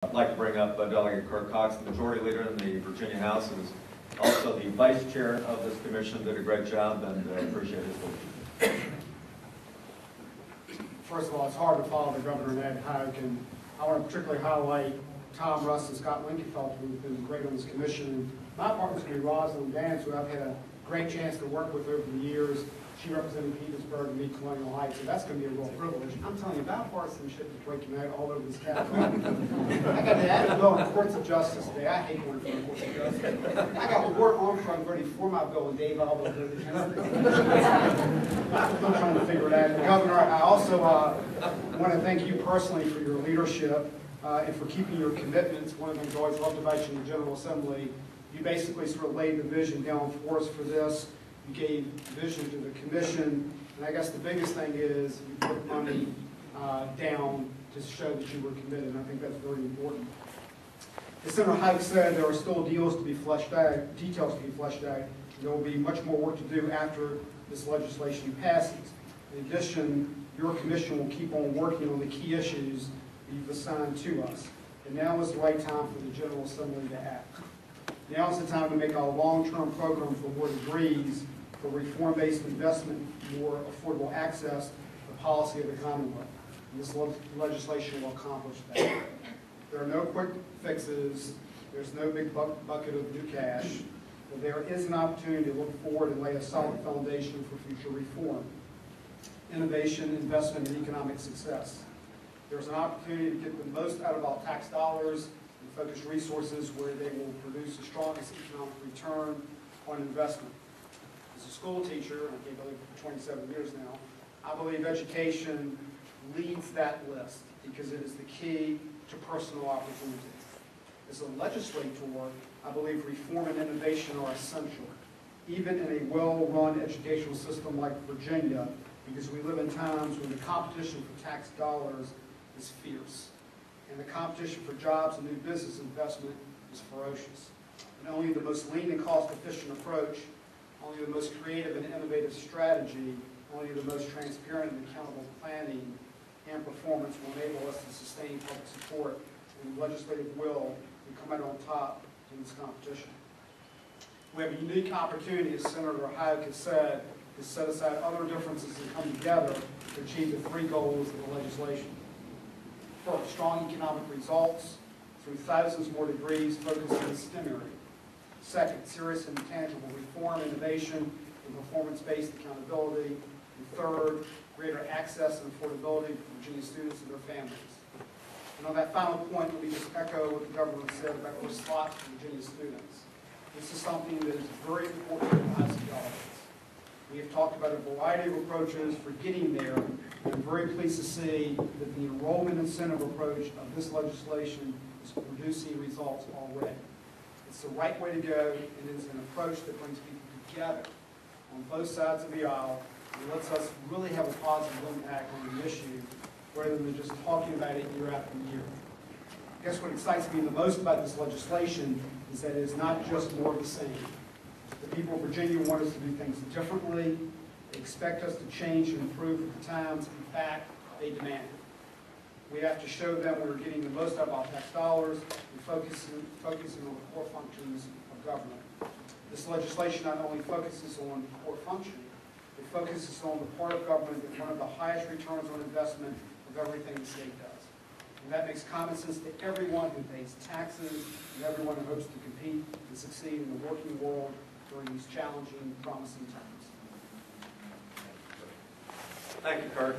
I'd like to bring up Delegate Kirk Cox, the Majority Leader in the Virginia House, who is also the Vice Chair of this commission. Did a great job, and appreciate his leadership. First of all, it's hard to follow the governor and Ed Hike, and I want to particularly highlight Tom Russ and Scott Linkenfeld, who've been great on this commission. My partner's going to be Rosalind Dance, who I've had a great chance to work with over the years. She represented Petersburg and me, Colonial Heights, so that's going to be a real privilege. I'm telling you, bipartisanship is breaking out all over this Capitol. I got the added bill in courts of justice today. I hate going for the courts of justice. I got Ward Armstrong voting for my bill, and Dave Alba voted against it. I'm trying to figure it out. Governor, I also want to thank you personally for your leadership and for keeping your commitments. One of the things I always loved about you in the General Assembly, you basically sort of laid the vision down for us for this. You gave vision to the commission, and I guess the biggest thing is you put money down to show that you were committed, and I think that's very important. As Senator Hike said, there are still details to be fleshed out, and there will be much more work to do after this legislation passes. In addition, your commission will keep on working on the key issues that you've assigned to us. And now is the right time for the General Assembly to act. Now is the time to make our long-term program for more degrees, for reform-based investment, more affordable access, the policy of the Commonwealth. And this legislation will accomplish that. There are no quick fixes. There's no big bucket of new cash. But there is an opportunity to look forward and lay a solid foundation for future reform, innovation, investment, and economic success. There's an opportunity to get the most out of our tax dollars and focus resources where they will produce the strongest economic return on investment. As a school teacher, I've been for 27 years now, I believe education leads that list because it is the key to personal opportunity. As a legislator, I believe reform and innovation are essential, even in a well-run educational system like Virginia, because we live in times when the competition for tax dollars is fierce, and the competition for jobs and new business investment is ferocious. And only the most lean and cost-efficient approach, only the most creative and innovative strategy, only the most transparent and accountable planning and performance will enable us to sustain public support and legislative will and come out on top in this competition. We have a unique opportunity, as Senator Hike has said, to set aside other differences and come together to achieve the three goals of the legislation. First, strong economic results through thousands more degrees focused in the STEM area. Second, serious and tangible reform, innovation, and performance-based accountability. And third, greater access and affordability for Virginia students and their families. And on that final point, let me just echo what the governor said about those slots for Virginia students. This is something that is very important to the House of Delegates. We have talked about a variety of approaches for getting there, and I'm very pleased to see that the enrollment incentive approach of this legislation is producing results already. It's the right way to go, and it is an approach that brings people together on both sides of the aisle and lets us really have a positive impact on the issue rather than just talking about it year after year. I guess what excites me the most about this legislation is that it is not just more of the same. The people of Virginia want us to do things differently. They expect us to change and improve with the times. In fact, they demand it. We have to show them we're getting the most out of our tax dollars and focusing on the core functions of government. This legislation not only focuses on core functioning, it focuses on the part of government that one of the highest returns on investment of everything the state does. And that makes common sense to everyone who pays taxes and everyone who hopes to compete and succeed in the working world during these challenging, promising times. Thank you, Kirk.